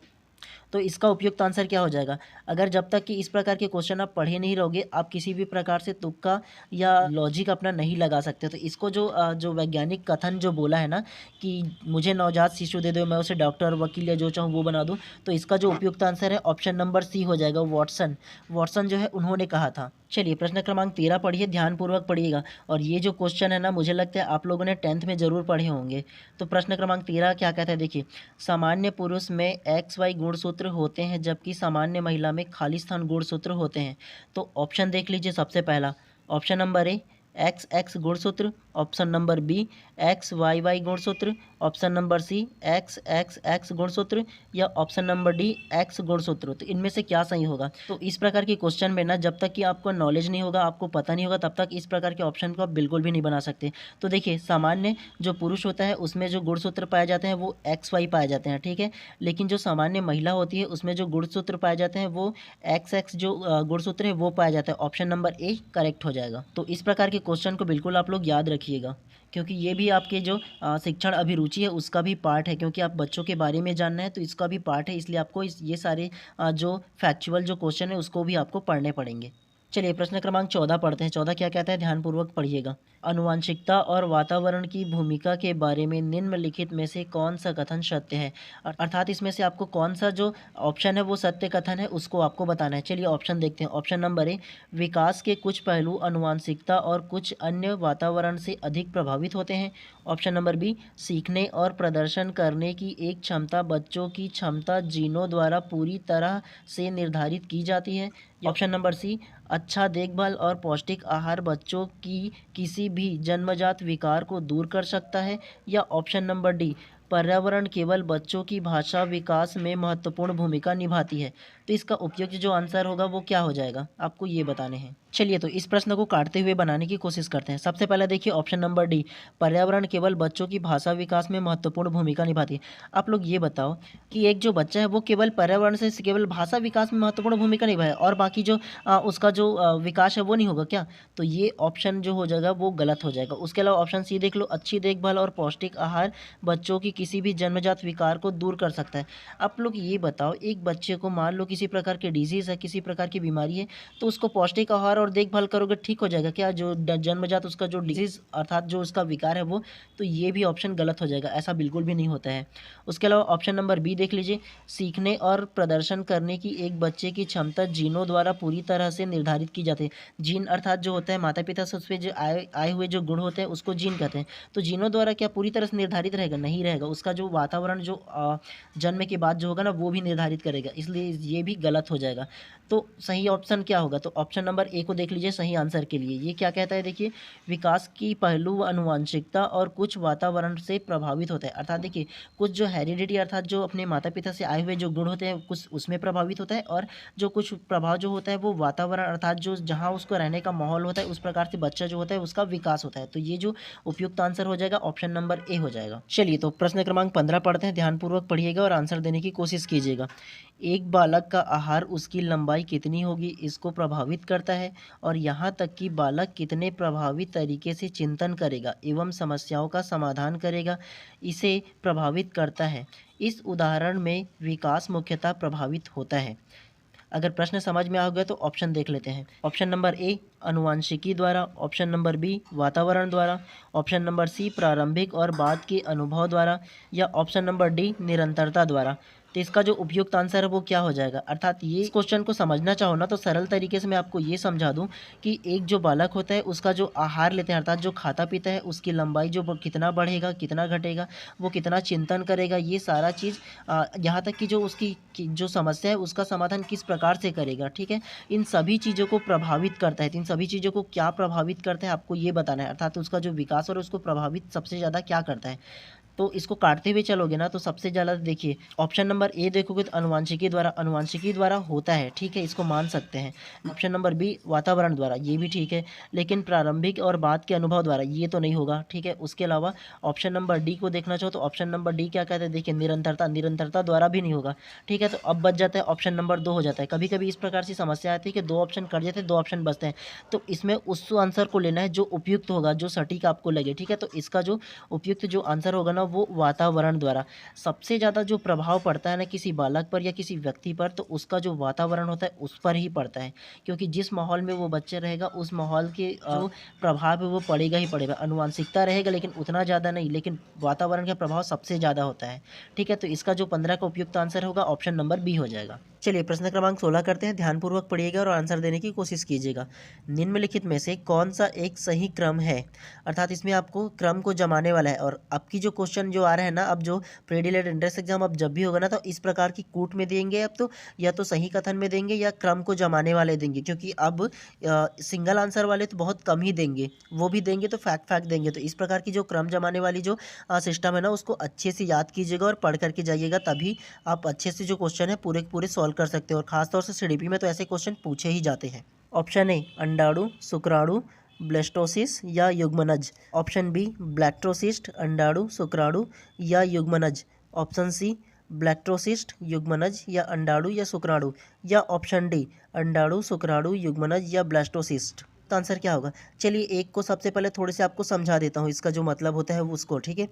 तो इसका उपयुक्त आंसर क्या हो जाएगा, अगर जब तक कि इस प्रकार के क्वेश्चन आप पढ़े नहीं रहोगे आप किसी भी प्रकार से तुक्का या लॉजिक अपना नहीं लगा सकते। तो इसको जो वैज्ञानिक कथन जो बोला है ना कि मुझे नवजात शिशु दे दो, मैं उसे डॉक्टर, वकील या जो चाहूँ वो बना दूँ, तो इसका जो उपयुक्त आंसर है ऑप्शन नंबर सी हो जाएगा, वॉटसन। वॉटसन जो है उन्होंने कहा था। चलिए प्रश्न क्रमांक 13 पढ़िए, ध्यानपूर्वक पढ़िएगा, और ये जो क्वेश्चन है ना मुझे लगता है आप लोगों ने 10th में ज़रूर पढ़े होंगे। तो प्रश्न क्रमांक 13 क्या कहता है देखिए, सामान्य पुरुष में एक्स वाई गुणसूत्र होते हैं जबकि सामान्य महिला में खालिस्तान गुणसूत्र होते हैं। तो ऑप्शन देख लीजिए, सबसे पहला option number A X X गुणसूत्र, option number B X Y Y गुणसूत्र, option number C X X X गुणसूत्र, या ऑप्शन नंबर डी एक्स गुणसूत्र। तो इनमें से क्या सही होगा। तो इस प्रकार की क्वेश्चन में ना जब तक कि आपको नॉलेज नहीं होगा, आपको पता नहीं होगा, तब तक इस प्रकार के ऑप्शन को आप बिल्कुल भी नहीं बना सकते। तो देखिए सामान्य जो पुरुष होता है उसमें जो गुणसूत्र पाए जाते हैं वो एक्स वाई पाए जाते हैं, ठीक है, लेकिन जो सामान्य महिला होती है उसमें जो गुणसूत्र पाए जाते हैं वो एक्स एक्स जो गुणसूत्र है वो पाया जाता है। ऑप्शन नंबर ए करेक्ट हो जाएगा। तो इस प्रकार के क्वेश्चन को बिल्कुल आप लोग याद रखिएगा, क्योंकि ये भी आपके जो शिक्षण अभिरुचि है उसका भी पार्ट है, क्योंकि आप बच्चों के बारे में जानना है तो इसका भी पार्ट है, इसलिए आपको ये सारे जो फैक्चुअल जो क्वेश्चन है उसको भी आपको पढ़ने पड़ेंगे। चलिए प्रश्न क्रमांक 14 पढ़ते हैं। 14 क्या कहता है, ध्यानपूर्वक पढ़िएगा। आनुवांशिकता और वातावरण की भूमिका के बारे में निम्नलिखित में से कौन सा कथन सत्य है, अर्थात इसमें से आपको कौन सा जो ऑप्शन है वो सत्य कथन है उसको आपको बताना है। चलिए ऑप्शन देखते हैं। ऑप्शन नंबर ए, विकास के कुछ पहलू आनुवांशिकता और कुछ अन्य वातावरण से अधिक प्रभावित होते हैं। ऑप्शन नंबर बी, सीखने और प्रदर्शन करने की एक क्षमता बच्चों की क्षमता जीनों द्वारा पूरी तरह से निर्धारित की जाती है। ऑप्शन नंबर सी, अच्छा देखभाल और पौष्टिक आहार बच्चों की किसी भी जन्मजात विकार को दूर कर सकता है। या ऑप्शन नंबर डी, पर्यावरण केवल बच्चों की भाषा विकास में महत्वपूर्ण भूमिका निभाती है। तो इसका उपयुक्त जो आंसर होगा वो क्या हो जाएगा, आपको ये बताने हैं। चलिए तो इस प्रश्न को काटते हुए बनाने की कोशिश करते हैं। सबसे पहले देखिए ऑप्शन नंबर डी, पर्यावरण केवल बच्चों की भाषा विकास में महत्वपूर्ण भूमिका निभाती है। आप लोग ये बताओ कि एक जो बच्चा है वो केवल पर्यावरण से केवल भाषा विकास में महत्वपूर्ण भूमिका निभाए और बाकी जो उसका जो विकास है वो नहीं होगा क्या, तो ये ऑप्शन जो हो जाएगा वो गलत हो जाएगा। उसके अलावा ऑप्शन सी देख लो, अच्छी देखभाल और पौष्टिक आहार बच्चों की किसी भी जन्मजात विकार को दूर कर सकता है। आप लोग ये बताओ, एक बच्चे को मान लो किसी प्रकार की डिजीज़ है, किसी प्रकार की बीमारी है, तो उसको पौष्टिक आहार और देखभाल करोगे ठीक हो जाएगा क्या, जो जन्मजात उसका जो डिजीज़ अर्थात जो उसका विकार है वो, तो ये भी ऑप्शन गलत हो जाएगा, ऐसा बिल्कुल भी नहीं होता है। उसके अलावा ऑप्शन नंबर बी देख लीजिए, सीखने और प्रदर्शन करने की एक बच्चे की क्षमता जीनों द्वारा पूरी तरह से निर्धारित की जाती है। जीन अर्थात जो होता है माता पिता से उसमें जो आए हुए जो गुण होते हैं उसको जीन कहते हैं। तो जीनों द्वारा क्या पूरी तरह से निर्धारित रहेगा, नहीं रहेगा, उसका जो वातावरण जो जन्म के बाद जो होगा ना वो भी निर्धारित करेगा, इसलिए ये भी गलत हो जाएगा। तो सही ऑप्शन क्या होगा, तो ऑप्शन नंबर ए को देख लीजिए सही आंसर के लिए। ये क्या कहता है देखिए, विकास की पहलू आनुवांशिकता और कुछ वातावरण से प्रभावित होता है, अर्थात देखिए कुछ जो हेरिडिटी अर्थात जो अपने माता पिता से आए हुए जो गुण होते हैं कुछ उसमें प्रभावित होता है, और जो कुछ प्रभाव जो होता है वो वातावरण अर्थात जो जहाँ उसको रहने का माहौल होता है उस प्रकार से बच्चा जो होता है उसका विकास होता है। तो ये जो उपयुक्त आंसर हो जाएगा ऑप्शन नंबर ए हो जाएगा। चलिए तो प्रश्न क्रमांक 15 पढ़ते हैं, ध्यानपूर्वक पढ़िएगा और आंसर देने की कोशिश कीजिएगा। एक बालक का आहार उसकी लंबाई कितनी होगी इसको प्रभावित करता है, और यहाँ तक कि बालक कितने प्रभावी तरीके से चिंतन करेगा एवं समस्याओं का समाधान करेगा इसे प्रभावित करता है। इस उदाहरण में विकास मुख्यतः प्रभावित होता है। अगर प्रश्न समझ में आ गया तो ऑप्शन देख लेते हैं। ऑप्शन नंबर ए आनुवंशिकी द्वारा, ऑप्शन नंबर बी वातावरण द्वारा, ऑप्शन नंबर सी प्रारंभिक और बाद के अनुभव द्वारा, या ऑप्शन नंबर डी निरंतरता द्वारा। तो इसका जो उपयुक्त आंसर है वो क्या हो जाएगा। अर्थात ये क्वेश्चन को समझना चाहो ना तो सरल तरीके से मैं आपको ये समझा दूं कि एक जो बालक होता है उसका जो आहार लेते हैं अर्थात जो खाता पीता है उसकी लंबाई जो कितना बढ़ेगा कितना घटेगा, वो कितना चिंतन करेगा, ये सारा चीज़ यहाँ तक कि जो उसकी जो समस्या है उसका समाधान किस प्रकार से करेगा, ठीक है, इन सभी चीज़ों को प्रभावित करता है। तो इन सभी चीज़ों को क्या प्रभावित करता है आपको ये बताना है, अर्थात उसका जो विकास और उसको प्रभावित सबसे ज़्यादा क्या करता है। तो इसको काटते हुए चलोगे ना तो सबसे ज़्यादा देखिए ऑप्शन नंबर ए देखोगे तो अनुवांशिकी द्वारा होता है, ठीक है, इसको मान सकते हैं। ऑप्शन नंबर बी वातावरण द्वारा, ये भी ठीक है, लेकिन प्रारंभिक और बाद के अनुभव द्वारा ये तो नहीं होगा, ठीक है। उसके अलावा ऑप्शन नंबर डी को देखना चाहो तो ऑप्शन नंबर डी क्या कहते हैं, देखिए निरंतरता द्वारा भी नहीं होगा, ठीक है। तो अब बच जाता है ऑप्शन नंबर दो हो जाता है। कभी कभी इस प्रकार से समस्या आती है कि दो ऑप्शन कट जाते हैं, दो ऑप्शन बचते हैं, तो इसमें उस आंसर को लेना है जो उपयुक्त होगा, जो सटीक आपको लगे, ठीक है। तो इसका जो उपयुक्त जो आंसर होगा ना वो वातावरण द्वारा। सबसे ज़्यादा जो प्रभाव पड़ता है ना किसी बालक पर या किसी व्यक्ति पर तो उसका जो वातावरण होता है उस पर ही पड़ता है, क्योंकि जिस माहौल में वो बच्चे रहेगा उस माहौल के जो प्रभाव है वो पड़ेगा ही पड़ेगा। आनुवंशिकता रहेगा लेकिन उतना ज़्यादा नहीं, लेकिन वातावरण का प्रभाव सबसे ज़्यादा होता है, ठीक है। तो इसका जो 15 का उपयुक्त आंसर होगा ऑप्शन नंबर बी हो जाएगा। चलिए प्रश्न क्रमांक 16 करते हैं, ध्यानपूर्वक पढ़िएगा और आंसर देने की कोशिश कीजिएगा। निम्नलिखित में से कौन सा एक सही क्रम है, अर्थात इसमें आपको क्रम को जमाने वाला है। और अब की जो क्वेश्चन जो आ रहे हैं ना, अब जो प्री डीलर एंट्रेंस एग्जाम अब जब भी होगा ना तो इस प्रकार की कूट में देंगे, अब तो या तो सही कथन में देंगे या क्रम को जमाने वाले देंगे, क्योंकि अब सिंगल आंसर वाले तो बहुत कम ही देंगे, वो भी देंगे तो फैक्ट देंगे। तो इस प्रकार की जो क्रम जमाने वाली जो सिस्टम है ना उसको अच्छे से याद कीजिएगा और पढ़ करके जाइएगा, तभी आप अच्छे से जो क्वेश्चन है पूरे पूरे सॉल्व कर सकते हो। और खासतौर से सीडीपी में तो ऐसे क्वेश्चन पूछे ही जाते हैं। ऑप्शन ए अंडाणु, शुक्राणु, ब्लेस्टोसिस या युग्मनज। ऑप्शन बी ब्लैक्टोसिस्ट, अंडाणु, शुक्राणु या युग्मनज। ऑप्शन सी ब्लैक्टोसिस्ट, युग्मनज या अंडाणु या शुक्राणु, या ऑप्शन डी अंडाणु, शुक्राणु, युग्मनज या ब्लास्टोसिस्ट। तो आंसर क्या होगा। चलिए एक को सबसे पहले थोड़े से आपको समझा देता हूँ, इसका जो मतलब होता है उसको, ठीक है।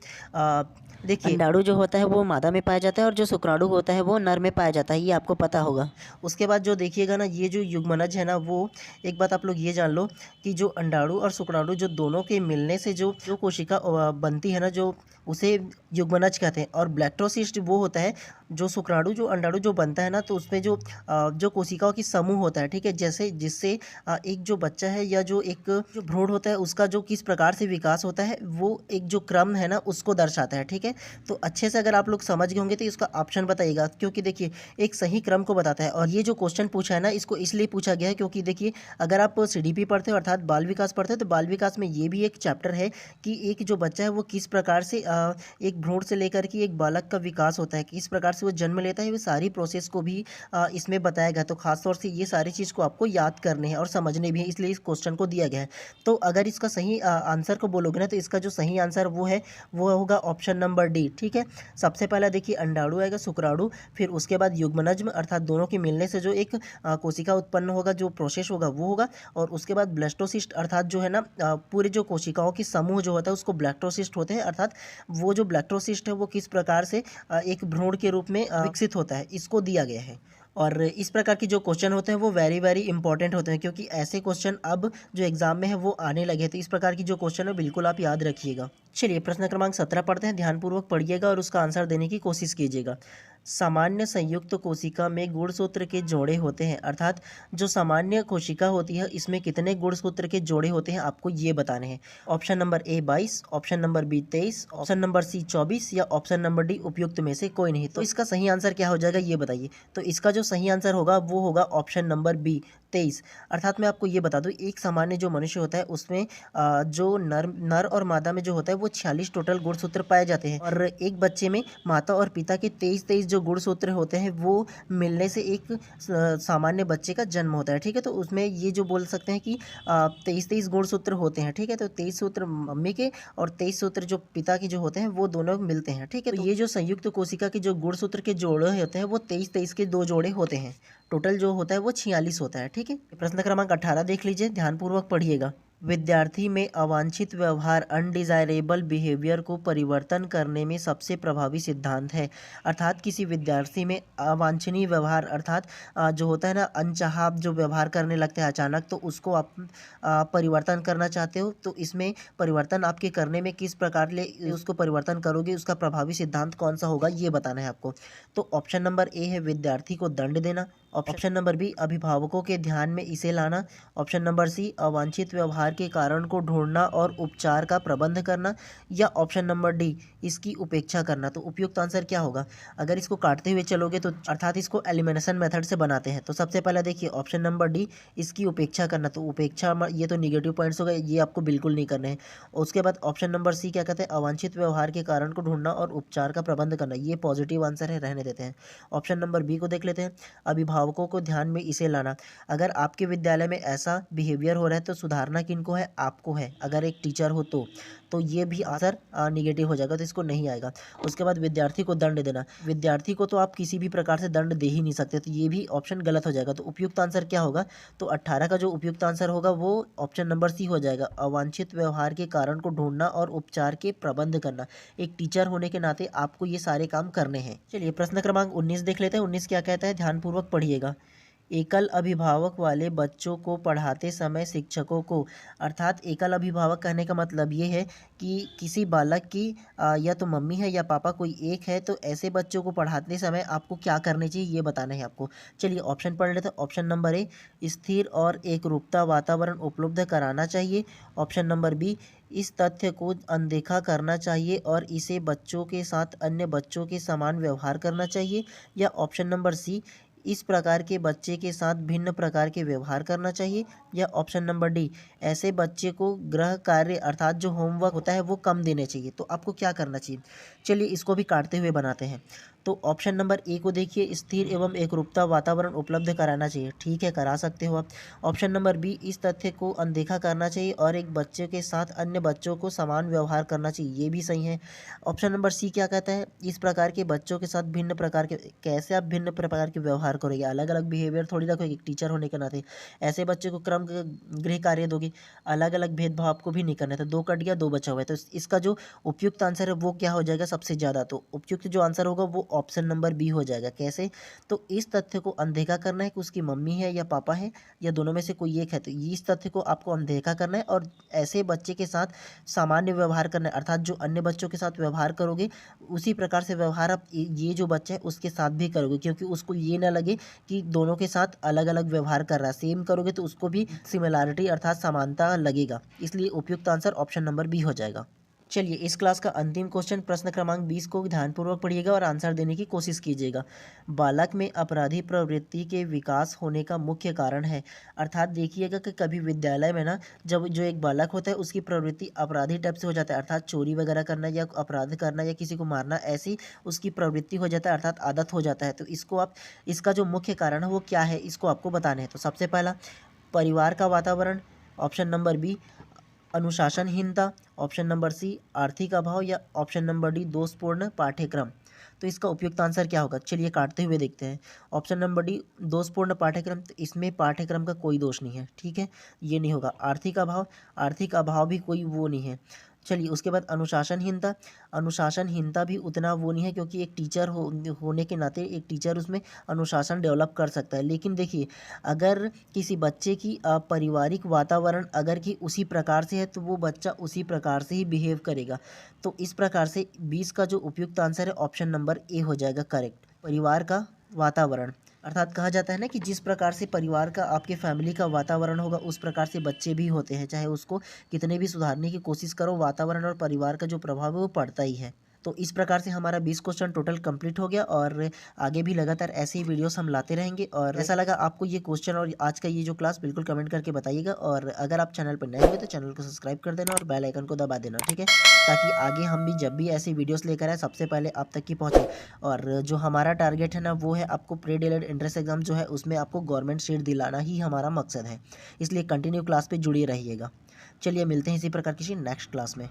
देखिए अंडाणु जो होता है वो मादा में पाया जाता है और जो शुक्राणु होता है वो नर में पाया जाता है, ये आपको पता होगा। उसके बाद जो देखिएगा ना ये जो युग्मनज है ना, वो एक बात आप लोग ये जान लो कि जो अंडाणु और शुक्राणु जो दोनों के मिलने से जो कोशिका बनती है ना, जो उसे युग्मनज कहते हैं। और ब्लैक्टोसिस्ट वो होता है जो शुक्राणु जो अंडाणु जो बनता है ना, तो उसमें जो कोशिकाओं की समूह होता है, ठीक है, जैसे जिससे एक जो बच्चा है या जो एक जो भ्रूण होता है उसका जो किस प्रकार से विकास होता है वो एक जो क्रम है ना उसको दर्शाता है, ठीक है। तो अच्छे से अगर आप लोग समझ गए होंगे तो इसका ऑप्शन बताइएगा, क्योंकि देखिए एक सही क्रम को बताता है। और ये जो क्वेश्चन पूछा है ना इसको इसलिए पूछा गया है क्योंकि देखिए अगर आप सीडीपी पढ़ते हो अर्थात बाल विकास पढ़ते हो तो बाल विकास में ये भी एक चैप्टर है कि एक जो बच्चा है वो किस प्रकार से एक भ्रूण से लेकर के एक बालक का विकास होता है, किस प्रकार से वो जन्म लेता है, वो सारी प्रोसेस को भी इसमें बताया गया। तो खासतौर से ये सारी चीज़ को आपको याद करने हैं और समझने भी है, इसलिए इस क्वेश्चन को दिया गया है। तो अगर इसका सही आंसर को बोलोगे ना तो इसका जो सही आंसर वो है वो होगा ऑप्शन नंबर डी, ठीक है। सबसे पहला देखिए अंडाणु आएगा, शुक्राणु, फिर उसके बाद युग्मनज अर्थात दोनों के मिलने से जो एक कोशिका उत्पन्न होगा, जो प्रोसेस होगा वो होगा। और उसके बाद ब्लास्टोसिस्ट अर्थात जो है ना पूरे जो कोशिकाओं की समूह जो होता है उसको ब्लैक्टोसिस्ट होते हैं, अर्थात वो जो ब्लैक्टोसिस्ट है वो किस प्रकार से एक भ्रूण के रूप में विकसित होता है इसको दिया गया है। और इस प्रकार की जो क्वेश्चन होते हैं वो वेरी वेरी इंपॉर्टेंट होते हैं, क्योंकि ऐसे क्वेश्चन अब जो एग्जाम में है वो आने लगे। तो इस प्रकार की जो क्वेश्चन है बिल्कुल आप याद रखिएगा। चलिए प्रश्न क्रमांक 17 पढ़ते हैं, ध्यानपूर्वक पढ़िएगा और उसका आंसर देने की कोशिश कीजिएगा। सामान्य संयुक्त कोशिका में गुणसूत्र के जोड़े होते हैं, अर्थात जो सामान्य कोशिका होती है इसमें कितने गुणसूत्र के जोड़े होते हैं आपको ये बताने हैं। Option number A 22, option number B 23, option number C 24 या ऑप्शन नंबर डी उपयुक्त में से कोई नहीं। तो इसका सही आंसर क्या हो जाएगा ये बताइए। तो इसका जो सही आंसर होगा वो होगा ऑप्शन नंबर बी 23। अर्थात मैं आपको ये बता दूं एक सामान्य जो मनुष्य होता है उसमें जो नर और मादा में जो होता है वो 46 टोटल गुणसूत्र पाए जाते हैं, और एक बच्चे में माता और पिता के 23 जो जो गुणसूत्र होते हैं वो मिलने से एक सामान्य बच्चे का जन्म होता है, ठीक है। तो उसमें ये जो बोल सकते हैं कि 23 गुणसूत्र होते हैं, ठीक है। तो 23 सूत्र मम्मी के और 23 सूत्र जो पिता के जो होते हैं वो दोनों मिलते हैं, ठीक है। तो ये जो संयुक्त कोशिका के जो गुणसूत्र के जोड़े होते हैं वो 23 के 2 जोड़े होते हैं। टोटल जो होता है वो 46 होता है, ठीक है। प्रश्न क्रमांक 18 देख लीजिए, ध्यानपूर्वक पढ़िएगा। विद्यार्थी में अवांछित व्यवहार अनडिजायरेबल बिहेवियर को परिवर्तन करने में सबसे प्रभावी सिद्धांत है। अर्थात किसी विद्यार्थी में अवांछनीय व्यवहार अर्थात जो होता है ना, अनचाहा जो व्यवहार करने लगते हैं अचानक, तो उसको आप परिवर्तन करना चाहते हो, तो इसमें परिवर्तन आपके करने में किस प्रकार ले उसको परिवर्तन करोगे, उसका प्रभावी सिद्धांत कौन सा होगा ये बताना है आपको। तो ऑप्शन नंबर ए है विद्यार्थी को दंड देना, ऑप्शन नंबर बी अभिभावकों के ध्यान में इसे लाना, ऑप्शन नंबर सी अवांछित व्यवहार के कारण को ढूंढना और उपचार का प्रबंध करना, या ऑप्शन नंबर डी इसकी उपेक्षा करना। तो उपयुक्त आंसर क्या होगा? अगर इसको काटते हुए चलोगे तो अर्थात इसको एलिमिनेशन मेथड से बनाते हैं, तो सबसे पहले देखिए ऑप्शन नंबर डी इसकी उपेक्षा करना। तो उपेक्षा ये तो निगेटिव पॉइंट्स हो गए, ये आपको बिल्कुल नहीं करने हैं। उसके बाद ऑप्शन नंबर सी क्या कहते हैं, अवांछित व्यवहार के कारण को ढूंढना और उपचार का प्रबंध करना, ये पॉजिटिव आंसर है, रहने देते हैं। ऑप्शन नंबर बी को देख लेते हैं, अभिभावकों को ध्यान में इसे लाना। अगर आपके विद्यालय में ऐसा बिहेवियर हो रहा है तो सुधारना किनको है? आपको है, अगर एक टीचर हो तो ये भी आंसर निगेटिव हो जाएगा, तो इसको नहीं आएगा। उसके बाद विद्यार्थी को दंड देना, विद्यार्थी को तो आप किसी भी प्रकार से दंड दे ही नहीं सकते, तो ये भी ऑप्शन गलत हो जाएगा। तो उपयुक्त आंसर क्या होगा? तो 18 का जो उपयुक्त आंसर होगा वो ऑप्शन नंबर सी हो जाएगा, अवांछित व्यवहार के कारण को ढूंढना और उपचार के प्रबंध करना। एक टीचर होने के नाते आपको ये सारे काम करने हैं। चलिए प्रश्न क्रमांक 19 देख लेते हैं। 19 क्या कहता है, ध्यानपूर्वक पढ़िएगा। एकल अभिभावक वाले बच्चों को पढ़ाते समय शिक्षकों को, अर्थात एकल अभिभावक कहने का मतलब ये है कि किसी बालक की या तो मम्मी है या पापा कोई एक है, तो ऐसे बच्चों को पढ़ाते समय आपको क्या करने चाहिए ये बताना है आपको। चलिए ऑप्शन पढ़ लेते हैं। ऑप्शन नंबर ए स्थिर और एकरूपता वातावरण उपलब्ध कराना चाहिए, ऑप्शन नंबर बी इस तथ्य को अनदेखा करना चाहिए और इसे बच्चों के साथ अन्य बच्चों के समान व्यवहार करना चाहिए, या ऑप्शन नंबर सी इस प्रकार के बच्चे के साथ भिन्न प्रकार के व्यवहार करना चाहिए, या ऑप्शन नंबर डी ऐसे बच्चे को गृह कार्य अर्थात जो होमवर्क होता है वो कम देने चाहिए। तो आपको क्या करना चाहिए? चलिए इसको भी काटते हुए बनाते हैं। तो ऑप्शन नंबर ए को देखिए, स्थिर एवं एकरूपता वातावरण उपलब्ध कराना चाहिए, ठीक है, करा सकते हो आप। ऑप्शन नंबर बी इस तथ्य को अनदेखा करना चाहिए और एक बच्चे के साथ अन्य बच्चों को समान व्यवहार करना चाहिए, ये भी सही है। ऑप्शन नंबर सी क्या कहता है, इस प्रकार के बच्चों के साथ भिन्न प्रकार के, कैसे आप भिन्न प्रकार के व्यवहार करोगे? अलग अलग बिहेवियर थोड़ी रखोगे, एक टीचर होने के नाते ऐसे बच्चे को क्रम गृह कार्य दोगे, अलग अलग भेदभाव आपको भी नहीं करना है। तो 2 कट गया, 2 बचा हुआ है, तो इसका जो उपयुक्त आंसर है वो क्या हो जाएगा सबसे ज़्यादा? तो उपयुक्त जो आंसर होगा वो ऑप्शन नंबर बी हो जाएगा। कैसे? तो इस तथ्य को अनदेखा करना है कि उसकी मम्मी है या पापा है या दोनों में से कोई एक है, तो इस तथ्य को आपको अनदेखा करना है और ऐसे बच्चे के साथ सामान्य व्यवहार करना है, अर्थात जो अन्य बच्चों के साथ व्यवहार करोगे उसी प्रकार से व्यवहार आप ये जो बच्चा है उसके साथ भी करोगे, क्योंकि उसको ये ना लगे कि दोनों के साथ अलग अलग व्यवहार कर रहा है। सेम करोगे तो उसको भी सिमिलैरिटी अर्थात समानता लगेगा, इसलिए उपयुक्त आंसर ऑप्शन नंबर बी हो जाएगा। चलिए इस क्लास का अंतिम क्वेश्चन प्रश्न क्रमांक 20 को ध्यानपूर्वक पढ़िएगा और आंसर देने की कोशिश कीजिएगा। बालक में अपराधी प्रवृत्ति के विकास होने का मुख्य कारण है, अर्थात देखिएगा कि कभी विद्यालय में ना जब जो एक बालक होता है उसकी प्रवृत्ति अपराधी टाइप से हो जाता है, अर्थात चोरी वगैरह करना या अपराध करना या किसी को मारना, ऐसी उसकी प्रवृत्ति हो जाता है, अर्थात आदत हो जाता है। तो इसको आप, इसका जो मुख्य कारण है वो क्या है इसको आपको बताना है। तो सबसे पहला परिवार का वातावरण, ऑप्शन नंबर बी अनुशासनहीनता, ऑप्शन नंबर सी आर्थिक अभाव, या ऑप्शन नंबर डी दोषपूर्ण पाठ्यक्रम। तो इसका उपयुक्त आंसर क्या होगा? चलिए काटते हुए देखते हैं। ऑप्शन नंबर डी दोषपूर्ण पाठ्यक्रम, तो इसमें पाठ्यक्रम का कोई दोष नहीं है, ठीक है, ये नहीं होगा। आर्थिक अभाव, आर्थिक अभाव भी कोई वो नहीं है। चलिए उसके बाद अनुशासनहीनता, अनुशासनहीनता भी उतना वो नहीं है, क्योंकि एक टीचर होने के नाते एक टीचर उसमें अनुशासन डेवलप कर सकता है। लेकिन देखिए अगर किसी बच्चे की पारिवारिक वातावरण अगर कि उसी प्रकार से है तो वो बच्चा उसी प्रकार से ही बिहेव करेगा। तो इस प्रकार से 20 का जो उपयुक्त आंसर है ऑप्शन नंबर ए हो जाएगा करेक्ट, परिवार का वातावरण। अर्थात कहा जाता है ना कि जिस प्रकार से परिवार का आपके फैमिली का वातावरण होगा उस प्रकार से बच्चे भी होते हैं, चाहे उसको कितने भी सुधारने की कोशिश करो, वातावरण और परिवार का जो प्रभाव है वो पड़ता ही है। तो इस प्रकार से हमारा 20 क्वेश्चन टोटल कंप्लीट हो गया और आगे भी लगातार ऐसे ही वीडियोस हम लाते रहेंगे। और ऐसा लगा आपको ये क्वेश्चन और आज का ये जो क्लास, बिल्कुल कमेंट करके बताइएगा। और अगर आप चैनल पर नए हुए तो चैनल को सब्सक्राइब कर देना और बेल आइकन को दबा देना, ठीक है, ताकि आगे हम भी जब भी ऐसी वीडियोस लेकर आए सबसे पहले आप तक की पहुँचे। और जो हमारा टारगेट है ना, वो है आपको प्री डीएलएड एंट्रेंस एग्जाम जो है उसमें आपको गवर्नमेंट सीट दिलाना ही हमारा मकसद है। इसलिए कंटिन्यू क्लास पे जुड़े रहिएगा। चलिए मिलते हैं इसी प्रकार किसी नेक्स्ट क्लास में।